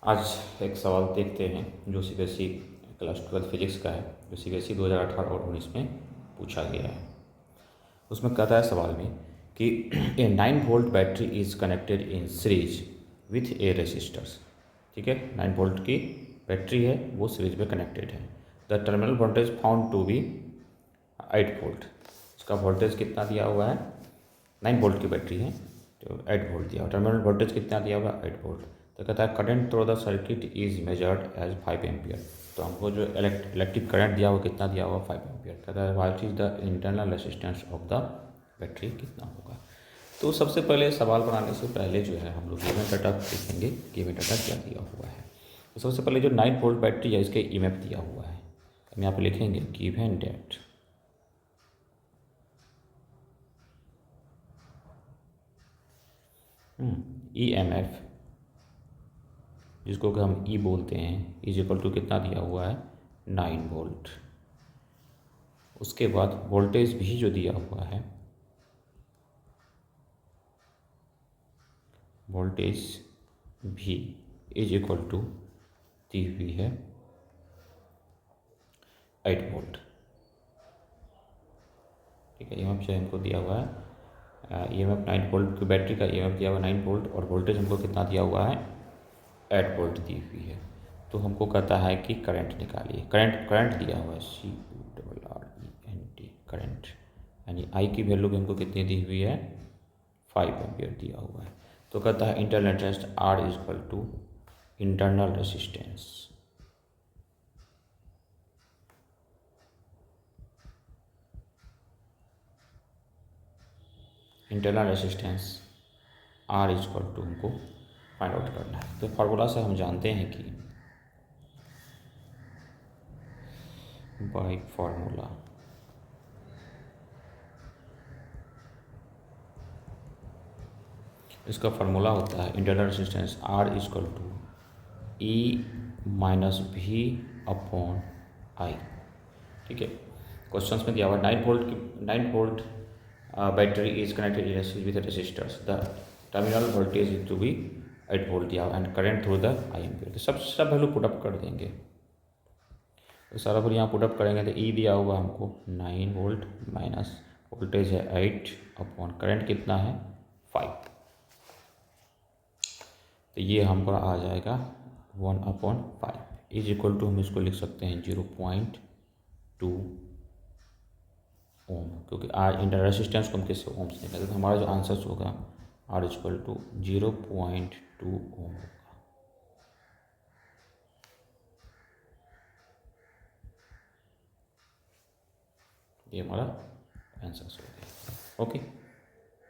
आज एक सवाल देखते हैं जो सीबीएसई क्लास 12 फिजिक्स का है, जो सीबीएसई 2018 और 19 में पूछा गया है। उसमें कहता है सवाल में कि ए 9 volt battery is connected in series with A resistors. ठीक है, 9 वोल्ट की बैटरी है, वो सीरीज में कनेक्टेड है। The terminal voltage found to be 8 volt. इसका वोल्टेज कितना दिया हुआ है? 9 वोल्ट की बैटरी है तो 8 वोल्ट दिया हुआ। टर्मिनल वोल्टेज कितना दिया हुआ? 8 वोल्ट। तो कहता है current through the circuit is measured as 5 ampere. तो हमको जो इलेक्ट्रिक करंट दिया हुआ कितना दिया हुआ? 5 एम्पियर। कहता है what is the internal resistance of the battery, कितना होगा? तो सबसे पहले सवाल बनाने से पहले जो है हम लोग गिवन डाटा देखेंगे, गिवन डाटा क्या दिया हुआ है। तो सबसे पहले जो 9 वोल्ट बैटरी है इसके ईएमएफ दिया हुआ है। हम यहाँ पे लिखेंगे गिवन डेट ईएमएफ, जिसको कि हम ई बोलते हैं, इज इक्वल टू कितना दिया हुआ है? 9 वोल्ट। उसके बाद वोल्टेज भी जो दिया हुआ है, वोल्टेज भी इज इक्वल टू दी हुई है 8 वोल्ट। ठीक है, ईएमएफ जो हमको दिया हुआ है, ईएमएफ 9 वोल्ट की बैटरी का ईएमएफ दिया हुआ 9 वोल्ट और वोल्टेज हमको कितना दिया हुआ है? 8 वोल्ट दी हुई है। तो हमको कहता है कि करंट निकालिए। करंट दिया हुआ है CURRENT, करंट, यानी आई की वैल्यू हमको कितनी दी हुई है? 5 एम्पियर दिया हुआ है। तो कहता है internal resistance R is equal to internal resistance, internal resistance R is equal to हमको फाइंड आउट करना है। तो फार्मूला से हम जानते हैं कि बाय फार्मूला इसका फार्मूला होता है internal resistance R is equal to E minus V upon I. ठीक है, क्वेश्चंस में दिया हुआ 9 volt battery is connected with resistors, the terminal voltage is to be 8 volt दिया हुआ and current through the I ampere. तो सब value put up कर देंगे। तो सारा वैल्यू यहाँ पुटअप करेंगे तो ई दिया हुआ हमको 9 वोल्ट माइनस वोल्टेज है 8 अपॉन करंट कितना है? 5। तो ये हमको आ जाएगा 1/5 इज इक्वल टू, हम इसको लिख सकते हैं 0.2 ओम, क्योंकि आर इंटर रेसिस्टेंस को हम किससे ओम से निकालते, तो हमारा जो आंसर होगा R इज इक्वल टू 0.2 ओम होगा। ये हमारा आंसर हो गया। ओके।